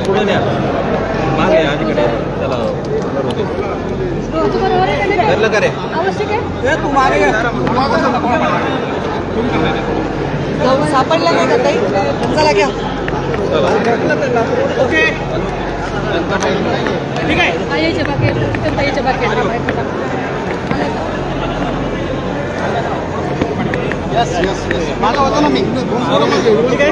पुढे मागे अलीकडे चला धरलं का रे तू मागे सापडला नाही का ताई चला घ्या ओके ठीक आहे आईच्या बाकी ताईच्या बाकी यस यस मागा होता ना मी ठीक आहे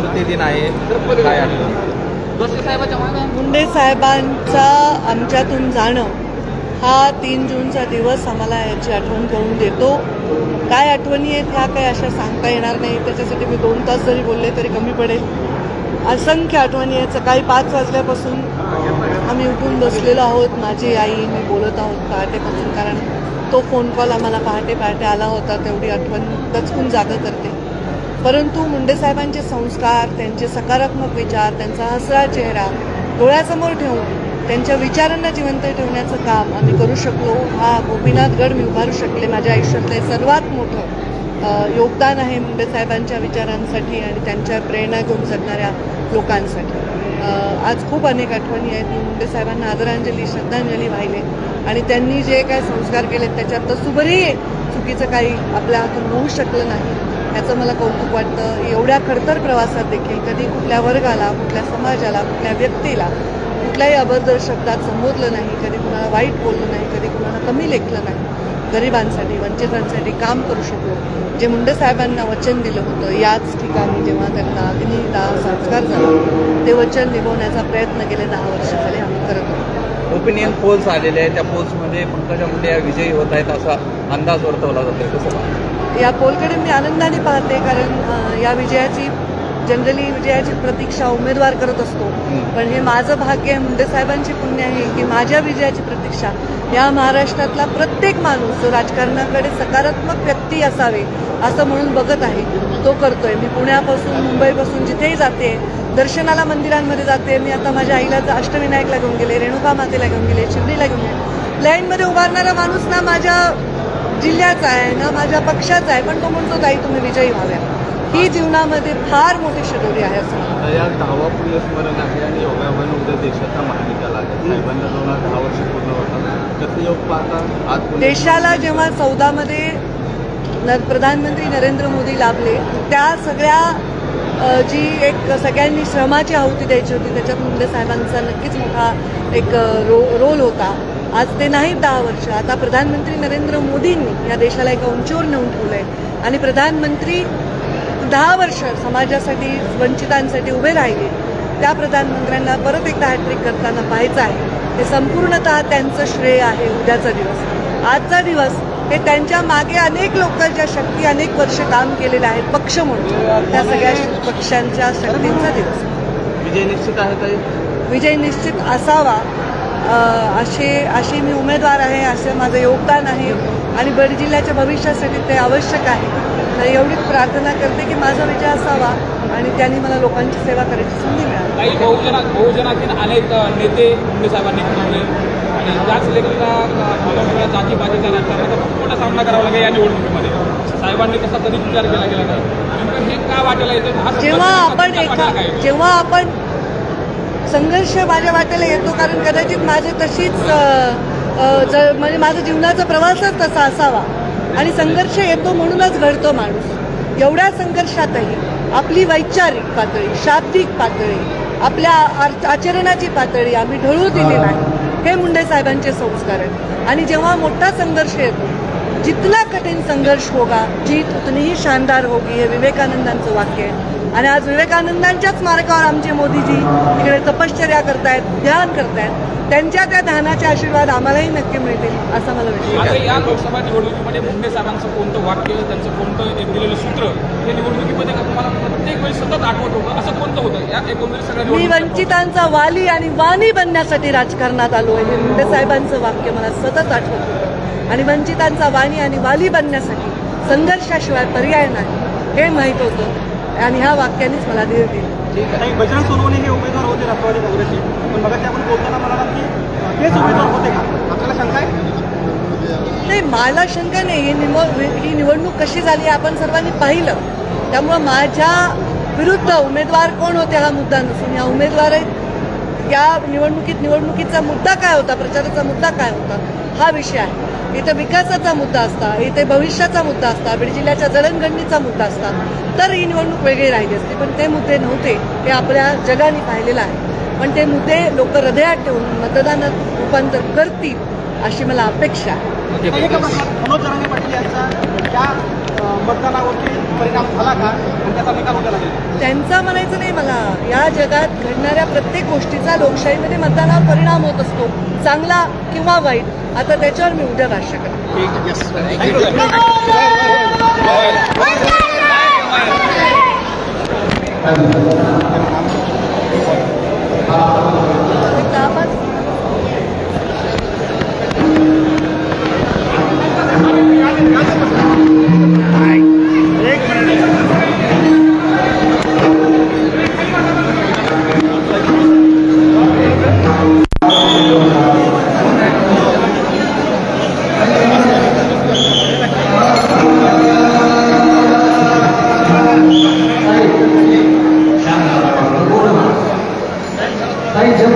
प्रतिदिन आहे काय मुंडे साहेबांचा आमच्यातून जाणं हा 3 जूनचा दिवस आम्हाला याची आठवण करून देतो. काय आठवणी आहेत ह्या काही अशा सांगता येणार नाही. त्याच्यासाठी मी 2 तास जरी बोलले तरी कमी पडेल. असंख्य आठवणी आहेत. सकाळी 5 वाजल्यापासून आम्ही उठून बसलेलो आहोत. माझी आई मी बोलत आहोत पहाटेपासून, कारण तो फोन कॉल आम्हाला पहाटे आला होता. तेवढी आठवण दचकून जागा करते. परंतु मुंडे साहेबांचे संस्कार, त्यांचे सकारात्मक विचार, त्यांचा हसरा चेहरा डोळ्यासमोर ठेवून त्यांच्या विचारांना जिवंत ठेवण्याचं काम आम्ही करू शकलो. हा गोपीनाथ गड मी उभारू शकले. माझ्या आयुष्यातलं सर्वात मोठं योगदान आहे मुंडे साहेबांच्या विचारांसाठी आणि त्यांच्या प्रेरणा घेऊन जगणाऱ्या लोकांसाठी. आज खूप अनेक आठवणी आहेत. मी मुंडे साहेबांना आदरांजली श्रद्धांजली वाहिले आणि त्यांनी जे काय संस्कार केले त्याच्यात तसुभरी चुकीचं काही आपल्या हातून होऊ शकलं नाही याचं मला कौतुक वाटतं. एवढ्या खडतर प्रवासात देखील कधी कुठल्या वर्गाला, कुठल्या समाजाला, कुठल्या व्यक्तीला कुठल्याही अभद्र शब्दात संबोधलं नाही, कधी कुणाला वाईट बोललं नाही, कधी कुणाला कमी लेखलं नाही. गरिबांसाठी, वंचितांसाठी काम करू शकलो. जे मुंडे साहेबांना वचन दिलं होतं याच ठिकाणी जेव्हा त्यांना अग्निदाह संस्कार झाला ते वचन निभवण्याचा प्रयत्न गेले 10 वर्ष झाले आम्ही करत होतो. ओपिनियन पोल्स आलेले आहेत. त्या पोल्समध्ये पंकजा मुंडे या विजयी होत आहेत असा अंदाज वर्तवला जातोय. कसं या पोलकडे मी आनंदाने पाहते, कारण या विजयाची प्रतीक्षा उमेदवार करत असतो. पण हे माझं भाग्य आहे, मुंडे साहेबांची पुण्य आहे की माझ्या विजयाची प्रतीक्षा या महाराष्ट्रातला प्रत्येक माणूस जो राजकारणाकडे सकारात्मक व्यक्ती असावे असं म्हणून बघत आहे तो करतोय. मी पुण्यापासून मुंबईपासून जिथेही जाते, दर्शनाला मंदिरांमध्ये जाते. मी आता माझ्या आईला अष्टविनायकला घेऊन गेले, रेणुका मातेला घेऊन गेले, शिर्डीला घेऊन गेले. लाईनमध्ये उभारणारा माणूस ना माझ्या जिल्ह्याचा आहे ना माझ्या पक्षाचा आहे, पण तो म्हणतो ताई तुम्ही विजयी व्हाव्या. ही जीवनामध्ये फार मोठी शिदोरी आहे असं मला. या 10वा पुण्यस्मरण आहे आणि योगायोगाने उद्या देशाचा महानिकाल आहे. साहेबांना 10 वर्ष पूर्ण होतात. कसं योग पाहता आज देशाला जेव्हा 14 मध्ये प्रधानमंत्री नरेंद्र मोदी लाभले त्या सगळ्या जी एक सगळ्यांनी श्रमाची आहुती द्यायची होती त्याच्यात मुंडे साहेबांचा नक्कीच मोठा एक रोल होता. आज ते नाहीत 10 वर्ष. आता प्रधानमंत्री नरेंद्र मोदींनी या देशाला एका उंचीवर नेऊन ठेवलंय आणि प्रधानमंत्री 10 वर्ष समाजासाठी, वंचितांसाठी उभे राहिले. त्या प्रधानमंत्र्यांना परत एकदा हॅट्रिक करताना पाहायचं आहे. हे संपूर्णतः त्यांचं श्रेय आहे. उद्याचा दिवस, आजचा दिवस हे त्यांच्या मागे अनेक लोकांच्या शक्ती अनेक वर्ष काम केलेले आहेत पक्ष म्हणून, त्या सगळ्या पक्षांच्या शक्तींचा दिवस. विजय निश्चित आहे ताई? विजय निश्चित असावा अशी मी उमेदवार आहे, असं माझं योगदान आहे आणि बीड जिल्ह्याच्या भविष्यासाठी ते आवश्यक आहे. तर एवढीच प्रार्थना करते की माझा विजय असावा आणि त्यांनी मला लोकांची सेवा करायची संधी मिळाली. काही बहुजनातील अनेक नेते मुंडे साहेबांनी बनवले आणि त्याच लेखीला जातीपातीच्या राजकारणाचा खूप मोठा सामना करावा लागेल या निवडणुकीमध्ये. साहेबांनी तसा कधीच विचार केला गेला नाही. नेमकं हे का वाटेला येतं? जेव्हा आपण संघर्ष माझ्या वाटेला येतो, कारण कदाचित माझे तशीच म्हणजे माझा जीवनाचा प्रवासच तसा असावा आणि संघर्ष येतो म्हणूनच घडतो माणूस. एवढ्या संघर्षातही आपली वैचारिक पातळी, शाब्दिक पातळी, आपल्या आचरणाची पातळी आम्ही ढळू दिली नाही. हे मुंडे साहेबांचे संस्कार आहेत. आणि जेव्हा मोठा संघर्ष येतो, जितना कठीण संघर्ष होगा जीत उतनी ही शानदार होगी, हे विवेकानंदांचं वाक्य आहे. आणि आज विवेकानंदांच्याच मार्गावर आमचे मोदीजी तिकडे तपश्चर्या करतायत, ध्यान करतायत. त्यांच्या त्या ध्यानाचे आशीर्वाद आम्हालाही नक्की मिळतील असं मला वाटतं. आता या लोकसभा निवडणुकीमध्ये मुंडे साहेबांचं कोणतं वाक्य, त्यांचं कोणतं एक दिलेलं सूत्र हे निवडणुकीमध्ये तुम्हाला प्रत्येक वेळी सतत आठवत होतं, असं कोणतं होतं या एकंदरीत सगळ्या मी निवडणुकीत? वंचितांचा वाली आणि वाणी बनण्यासाठी राजकारणात आलो आहे हे मुंडे साहेबांचं वाक्य मला सतत आठवत होतं. आणि वंचितांचा वाणी आणि वाली बनण्यासाठी संघर्षाशिवाय पर्याय नाही हे माहीत होतं आणि ह्या वाक्यानेच मला धीर दिला. बजरंग सोनवणे हे उमेदवार होते राष्ट्रवादी काँग्रेसचे, पण मगाशी आपण बोलताना म्हणालात की तेच उमेदवार होते का? आपल्याला शंका आहे? नाही, मला शंका नाही. ही निवडणूक कशी झाली आपण सर्वांनी पाहिलं. त्यामुळं माझ्या विरुद्ध उमेदवार कोण होते हा मुद्दा नसून या उमेदवार या निवडणुकीचा मुद्दा काय होता, प्रचाराचा मुद्दा काय होता हा विषय आहे. इथे विकासाचा मुद्दा असता, इथे भविष्याचा मुद्दा असता, बीड जिल्ह्याच्या जडणघडणीचा मुद्दा असता तर ही निवडणूक वेगळी राहिली असती. पण ते मुद्दे नव्हते हे आपल्या जगाने पाहिलेलं आहे. पण ते मुद्दे लोक हृदयात ठेवून मतदानात रूपांतर करतील अशी मला अपेक्षा आहे. एका प्रश्नात मनोज जरांगे पाटील यांचा त्या मतदानावरती परिणाम झाला का आणि त्याचा निकाल होता लागेल? त्यांचा म्हणायचं नाही मला. या जगात घडणाऱ्या प्रत्येक गोष्टीचा लोकशाहीमध्ये मतदानावर परिणाम होत असतो, चांगला किंवा वाईट. आता त्याच्यावर मी उद्या भाष्य करेन. जब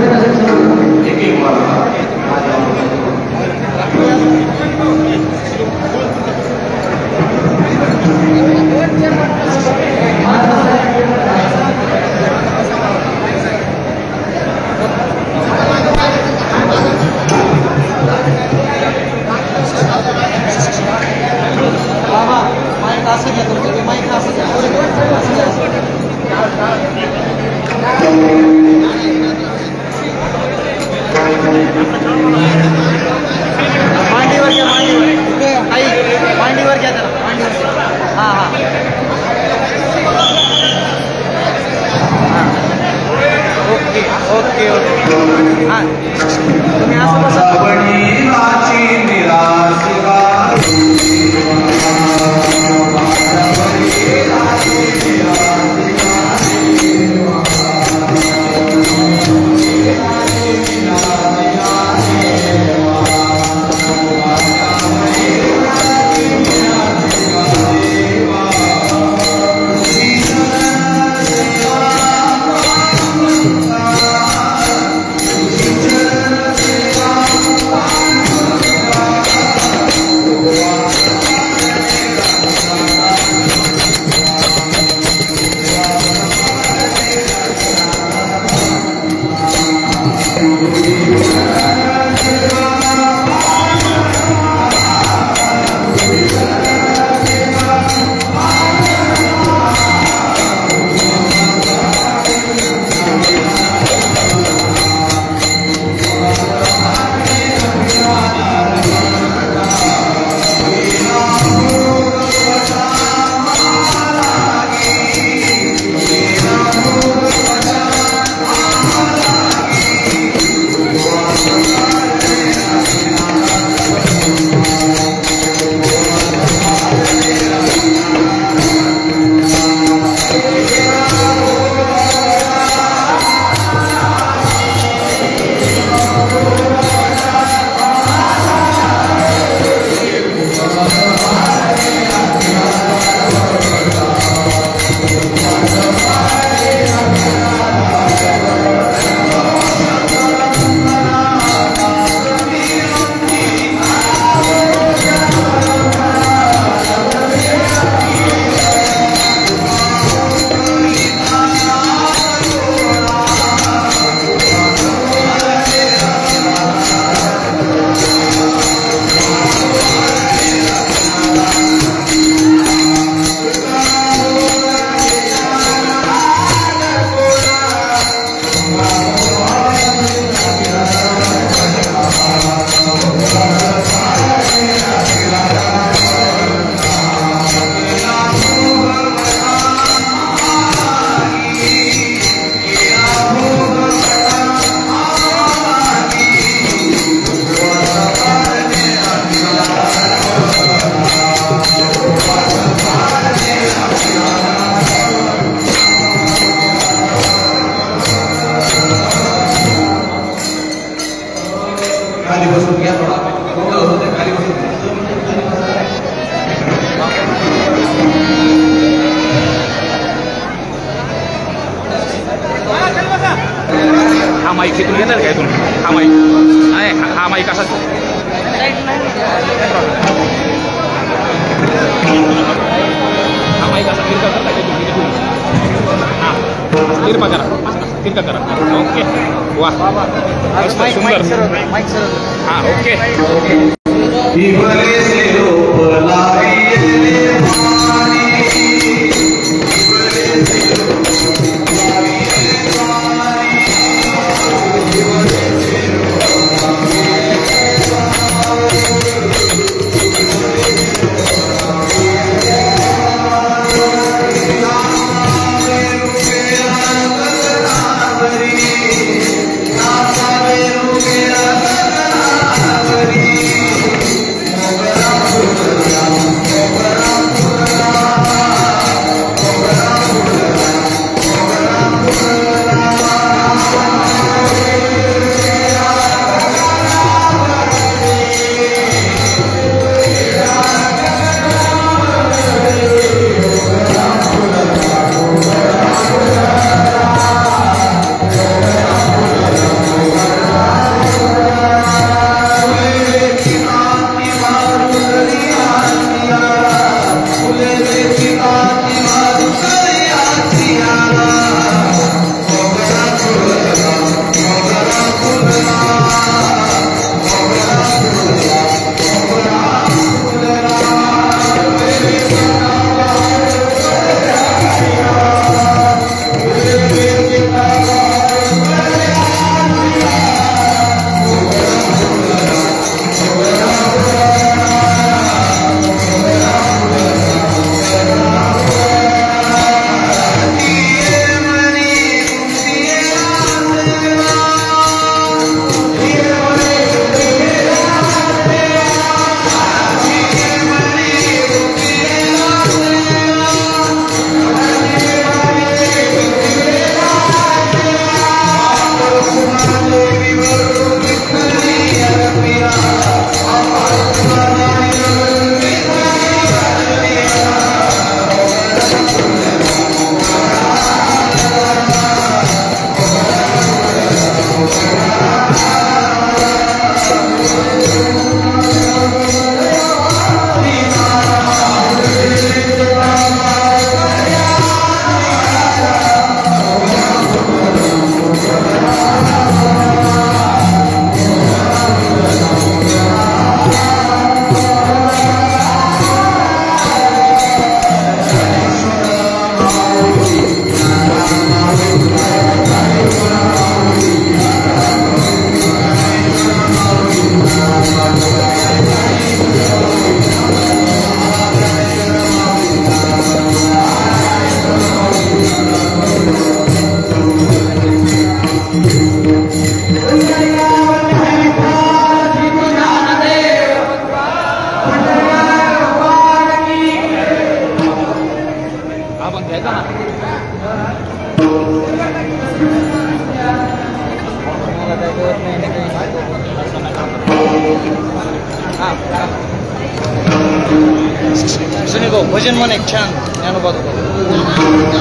तिरपा करा तिरका करा ओके वा मस्त सुंदर हां ओके सुनेको भजन मन एक छान न्यानो बजाएको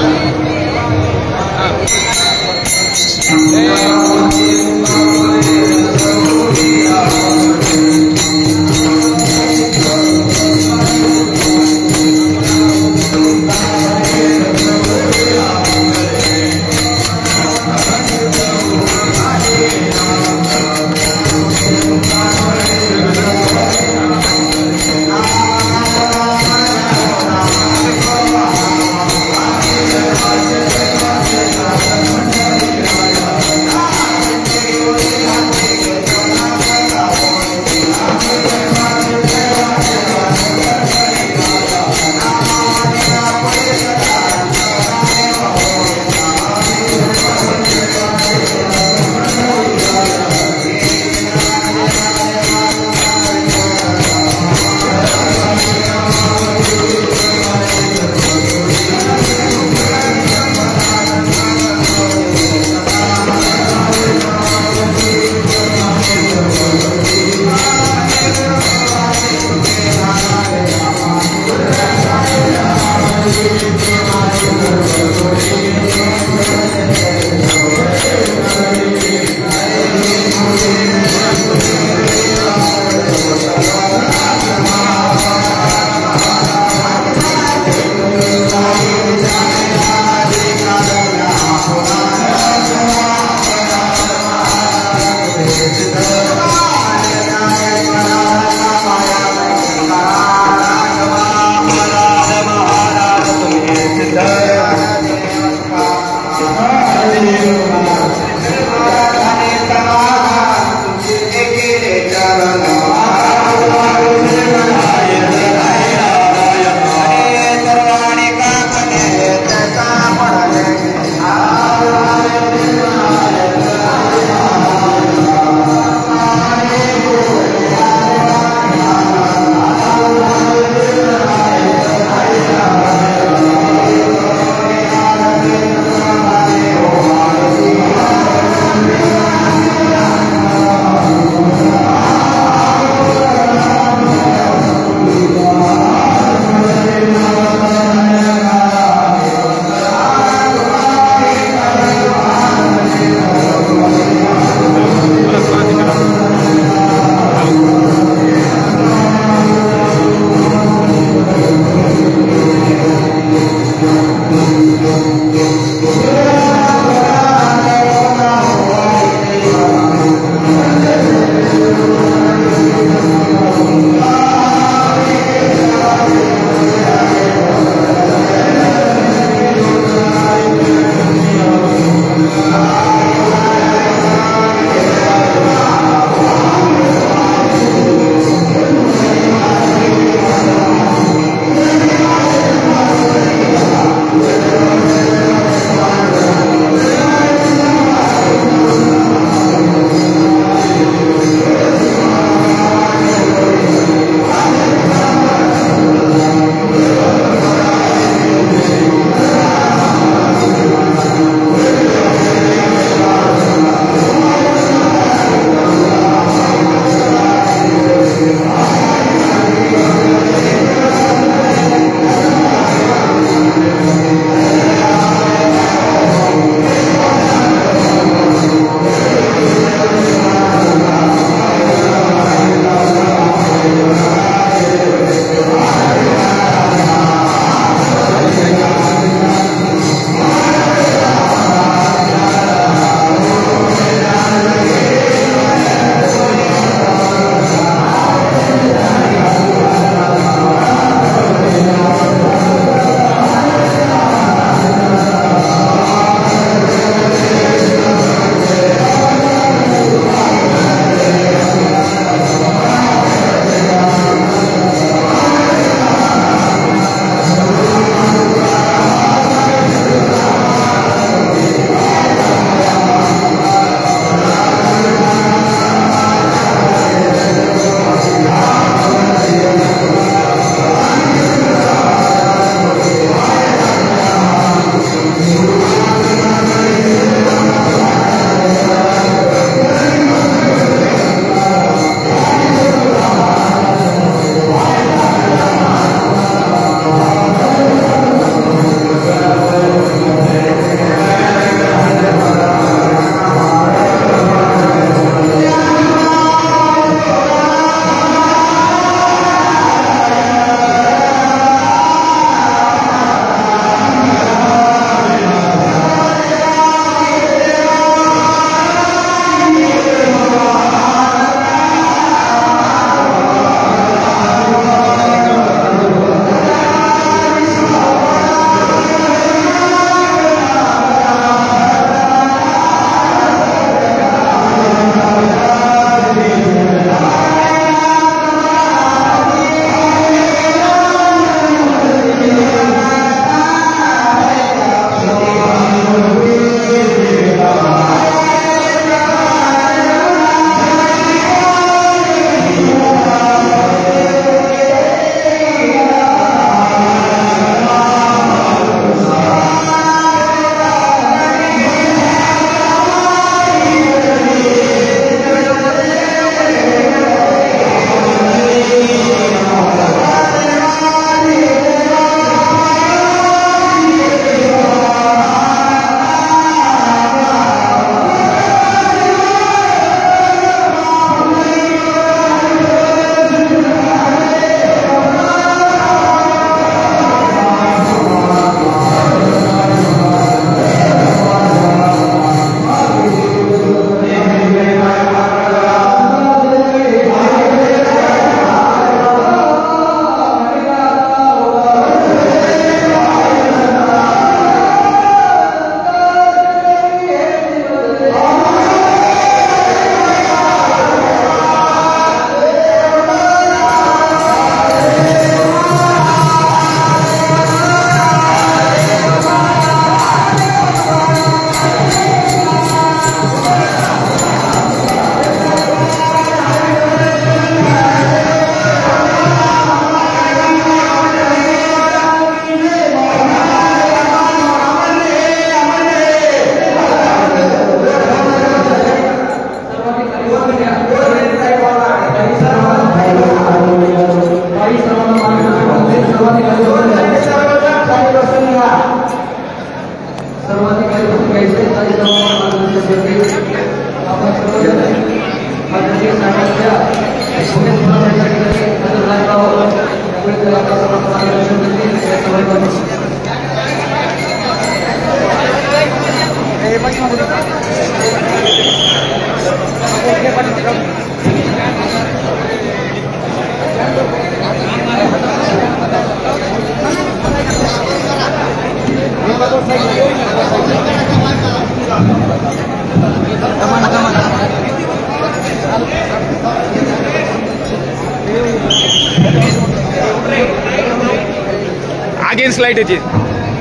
अगेन्स्ट लाईट याची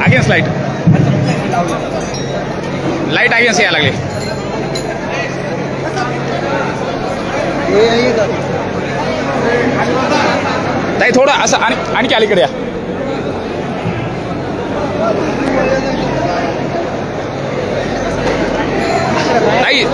अगेन्स्ट लाईट लाईट अगेन्स्ट यायला लागली ताई थोडं असं आणखी अलीकडे या ताई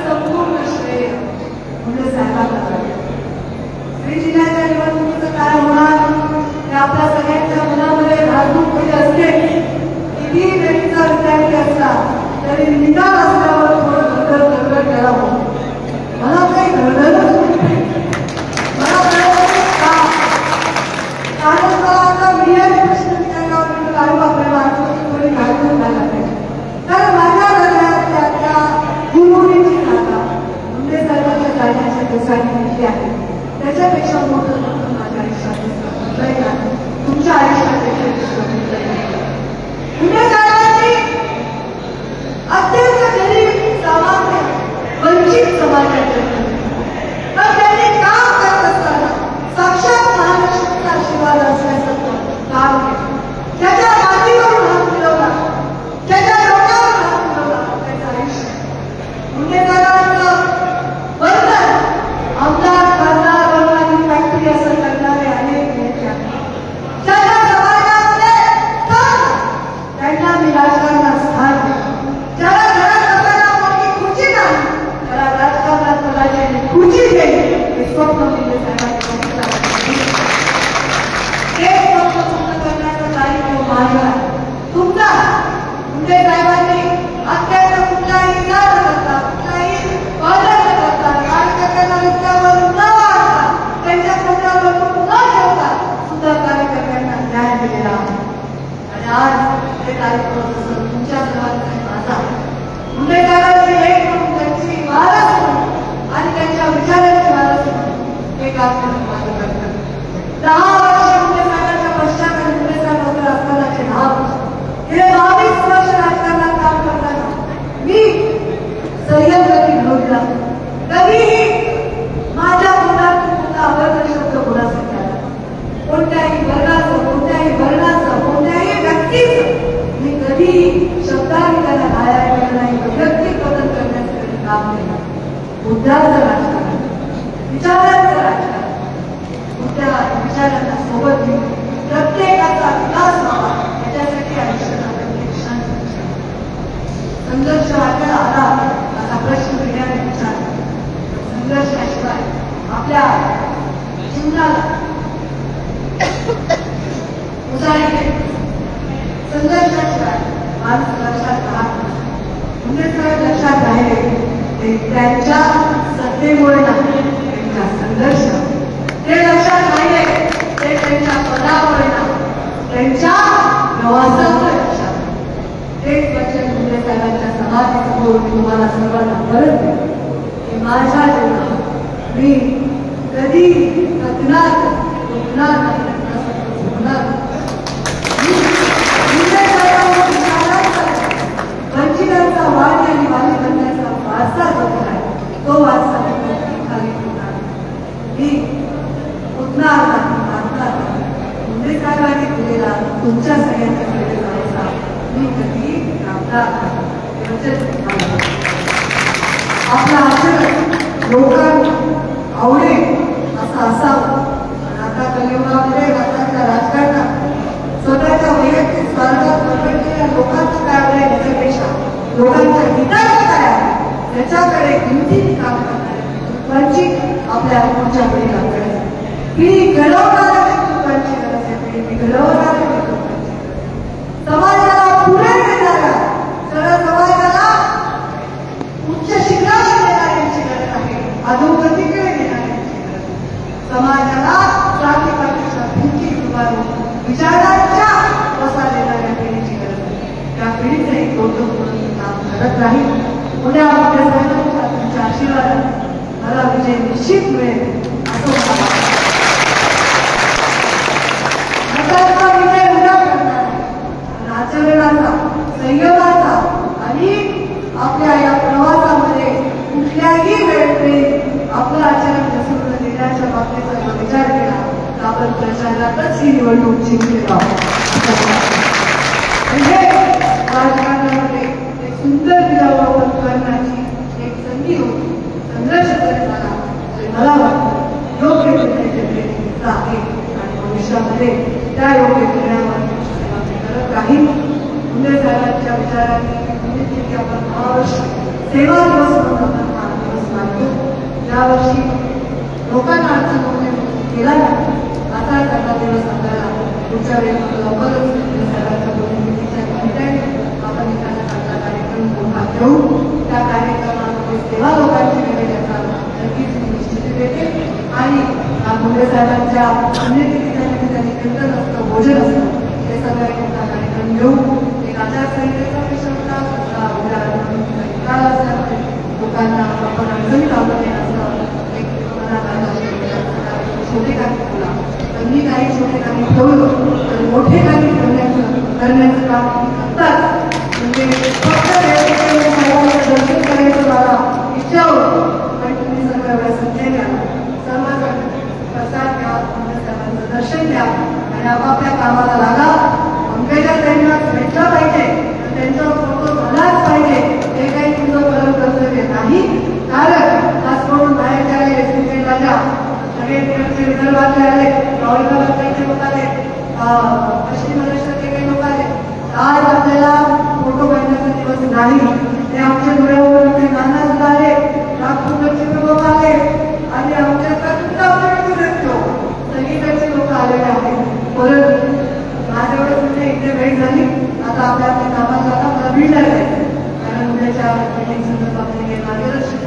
संपूर्ण विचारांना सोबत घेऊन प्रत्येकाचा विकास व्हावा याच्यासाठी आयुष्यात संघर्ष वाटायला आला असा प्रश्न पिढ्याने विचारला. संघर्षाशिवाय आपल्या जीवनाला उजाळी देत संघर्षाशिवाय माणूस लक्षात राहत लक्षात राहिले ते त्यांच्या सत्तेमुळे नाही, त्यांच्या संघर्ष ते लक्षात राहिले ते त्यांच्या पदामुळे नाही, त्यांच्या प्रवासामुळे लक्षात. तेच वचन मुंडे साहेबांच्या समाधीसमोर मी तुम्हाला सर्वांना परत देतो की माझ्या जीवनात मी कधी थकणार झोपणार नाही, वंचितांचा वाद आणि वाली बनण्याचा वारसा जो आहे तो वारसा खाली होणार मी उठणार नाही, मारणार नाही. मुंडे साहेबांनी दिलेला तुमच्या सगळ्यांच्या दिलेला वारसा मी कधी राबणार नाही. आपला आचरण लोकांना आवडेल असं असावं. आता कलियुगामध्ये भारताच्या राजकारणात स्वतःच्या वैयक्तिक स्वार्थात पकडलेल्या लोकांचं काय आहे याच्यापेक्षा लोकांच्या हिताचं काय आहे याच्याकडे किमतीने काम करणारे वंचित आपल्या पुढच्या पिढीला कळेल. पिढी घडवणाऱ्या नेतृत्वांची गरज आहे, पिढी घडवणाऱ्या नेतृत्वांची गरज. समाजाला पुढे नेणाऱ्या समाजाला उच्च शिखरावर नेणाऱ्यांची गरज आहे, अधोगतीकडे नेणाऱ्यांची गरज. समाजाला जातीपातीच्या भिंती उभारून विचारांच्या वसा देणाऱ्या पिढीची गरज आहे. त्या पिढीचं एक कौतुक म्हणून काम करत राहील. उद्या आपल्या सर्वांच्या तुमच्या आशीर्वादाने मला विजय निश्चित मिळेल असं मला मतांचा विजय उद्या करणार आहे. आचरणाचा संयमाचा आणि आपल्या या प्रवासामध्ये कुठल्याही वेळेस आपलं आचरण घसरून देण्याच्या बाबतीचा जो विचार केला तर आपण प्रचारातच ही निवडणूक जिंकलेलो आहोत. म्हणजे राजकारणामध्ये एक सुंदर विजावापर करण्याची एक संधी होती. संघर्ष करत आला तरी मला वाटतं योग्य निर्णय आहे आणि भविष्यामध्ये त्या योग्य निर्णयावर सेवा करत राहील. मुंडे साहेबांच्या विचारांनी की आपण 10 वर्ष सेवा दिवस म्हणून आपण हा दिवस मानतो. यावर्षी लोकांना अडचण होणे केला नाही असा एखादा दिवस आपल्याला पुढच्या वेळी लवकरच मुंडे साहेबांच्या प्रतिनिधीच्या निमित्ताने आपण एखादा चांगला कार्यक्रम मोठा ठेवू. त्या कार्यक्रमामध्ये सेवा लोकांची वेळ याचा नक्कीच निश्चिती देते आणि मुंडे साहेबांच्या पुण्यतिथीच्या निमित्ताने कीर्तन असतं, भोजन असतं, हे सगळं एक मोठा कार्यक्रम घेऊ. एक आचारसंहितेचा विषय होता, काळ असल्यामुळे लोकांना आपण अडचणी लावलं नाही असं एक छोटे काही बोला तर मी काही छोटे काही ठेवलो तर मोठे काही करण्याचं काम करतात. म्हणजे फक्त साहेबांचं दर्शन करायचं मला इच्छा होती पण तुम्ही सर्व एवढ्या संजय द्या, सर्वजण प्रसाद घ्या, साहेबांचं दर्शन घ्या आणि आपापल्या कामाला लागा. पंकजा त्यांना भेटलं पाहिजे तर त्यांचा फोटो झालाच पाहिजे हे काही तुमचं परम कर्तव्य नाही. कारण खास करून बाहेरचे आले क्रिकेटला सगळे तिकडचे विदर्भातले आले, औरंगाबादचे लोक आले, पश्चिम महाराष्ट्रातले काही लोक आले. आज आपल्याला फोटो काढण्याचा दिवस नाही. ते आमच्या डोळ्यावर नाना सुद्धा आले, नागपूरचे लोक आले आणि आमच्या सगळीकडचे लोक आलेले आहेत. परंतु माझ्यावर कुठे इथे भेट झाली. आता आपल्या आपल्या कामाला आता मला भिडणार आहे कारण उद्याच्या मीटिंग संदर्भात मार्गदर्शन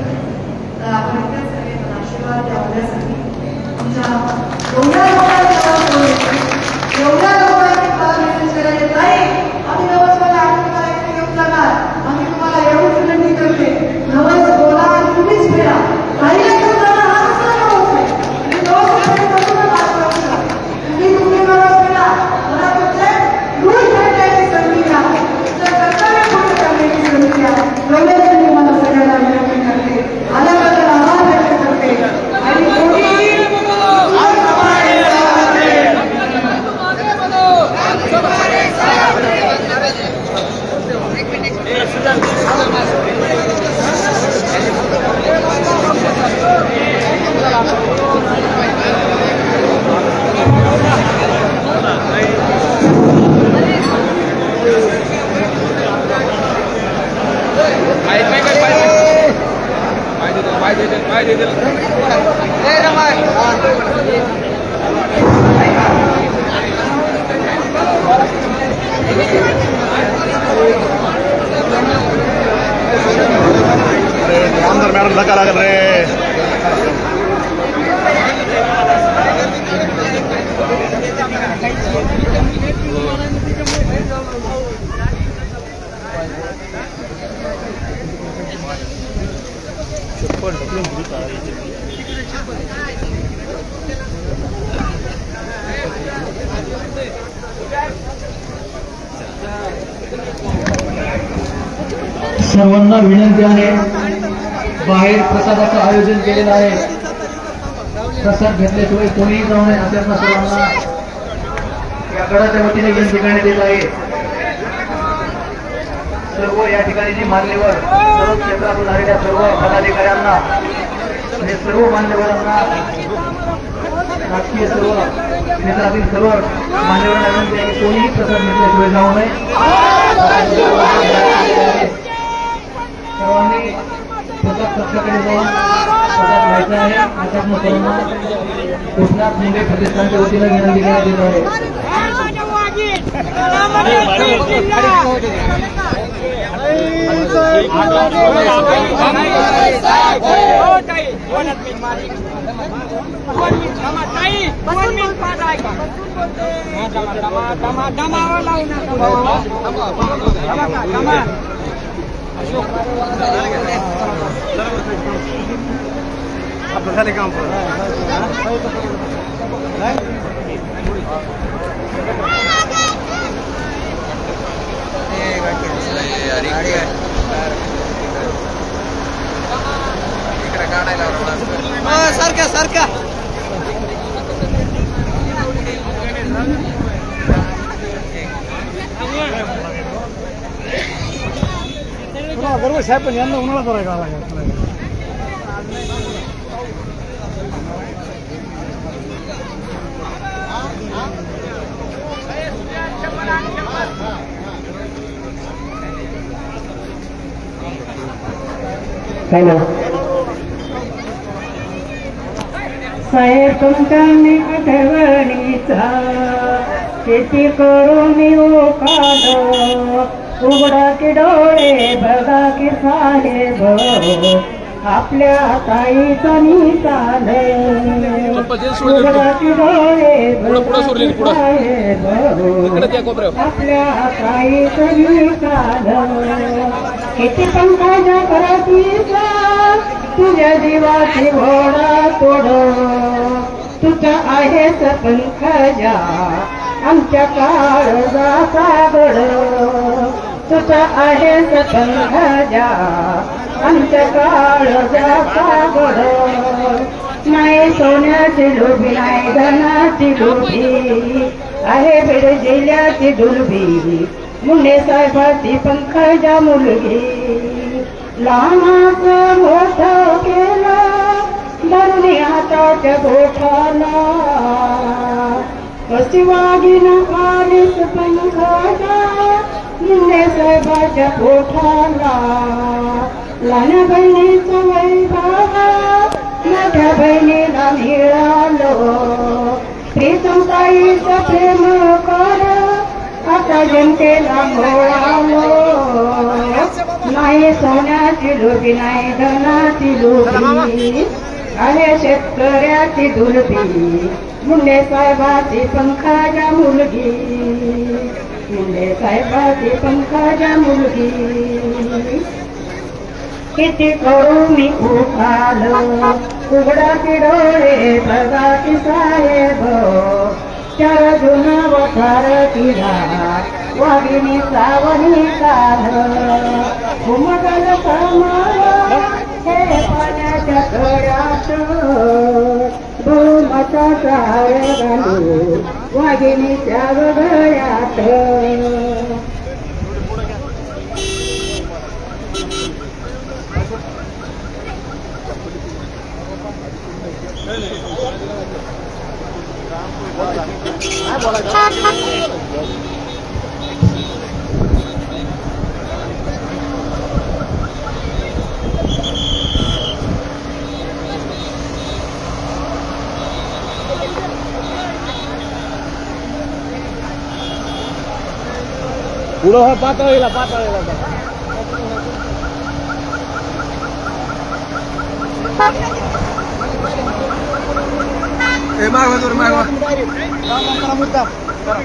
तर आपण इतकेच सगळे आशीर्वाद द्या उद्यासाठी. तुमच्या एवढ्या लोकांनी मेसेज करायचे नाही आम्ही नवसला आठवड्याला घेऊन जाणार, आम्ही तुम्हाला एवढीच विनंती करते नवस बोला आणि तुम्हीच फिरा. काही घेऊन जाणार हा दुसरा नवस आहे. तुम्ही तुम्ही नवस फिरा, मला तुमचे रूल भेटण्याची संधी घ्या, तुमचं कर्तव्य पूर्ण करण्याची संधी घ्या. एवढ्याच मी मला सगळ्यांना विनंती करते, आल्याबद्दल आभार व्यक्त करते आणि काय देतील? आमदार मॅडम धक्का लागत रे. सर्वांना विनंती आहे, बाहेर प्रसादाचं आयोजन केलेलं आहे. प्रसाद घेतल्याशिवाय कोणीही जाऊ नये असे आपल्या सर्वांना या गडाच्या वतीने विनंती करण्यात येत आहे. सर्व या ठिकाणी जी मान्यवर सर्व क्षेत्रातून आलेल्या सर्व पदाधिकाऱ्यांना आणि सर्व मान्यवरांना, राजकीय सर्व क्षेत्रातील सर्व मान्यवरांना विनंती आहे की कोणीही प्रसाद घेतल्याशिवाय जाऊ नये. सर्वांनी प्रसाद कक्षाकडे जाऊन प्रसाद घ्यायचा आहे. अशा सर्वांना कोकणात मुंबई प्रतिष्ठानच्या वतीने विनंती करण्यात येत आहे. आपलं झाले काम. सारख्या सारख्या बरोबर साहेब, पण यांना उन्हाळा बरं का हॅलो साहेब, तुमच्या मी आठवणीचा किती करू मी ओकालो. उघडा की डोळे बघा की साहेब, आपल्या ताईचा निकाल. उघडा की डोळे बघा की साहेब, आपल्या ताईचा निकाल. किती पंखाच्या करातीचा तुझ्या जीवाची घोडा तोड. तुझा आहेच पंखजा आमच्या काळजाचा गड. तुझा आहेच पंखजा आमच्या काळजाचा गड. नाही सोन्याची लोभी नाही धनाची लोभी, आहे बीड जिल्ह्याची दुलभी मुंडे साहेबाची पंखजा मुलगी. लहानाचं मोठं केलं धरुणी हाताच्या बोटाला. कशी वागीन आलीस पंखजा मुंडे साहेबाच्या पोटाला. लहान बहिणीचं वैभव मोठ्या बहिणीला मिळालं. प्रीतम ताईचं प्रेम कर आता जनतेला मोळालो. नाही सोन्याची लोभी नाही धनाची लोभी, आहे शेतकऱ्याची दुलबी मुंडे साहेबाची पंखजा मुलगी. मुंडे साहेबाची पंखजा मुलगी. किती करू मी उखालो. उघडा की डोळे बघा की साहेब, चार जुना वखार तिला वाघिणी सावनी काल. उमगल समाला हे पाण्याच्या कड्यात, बहुमताचा हार घालू वाघिणीच्या गळ्यात. पुढं पातळीला पातळीला मुद्दा बघा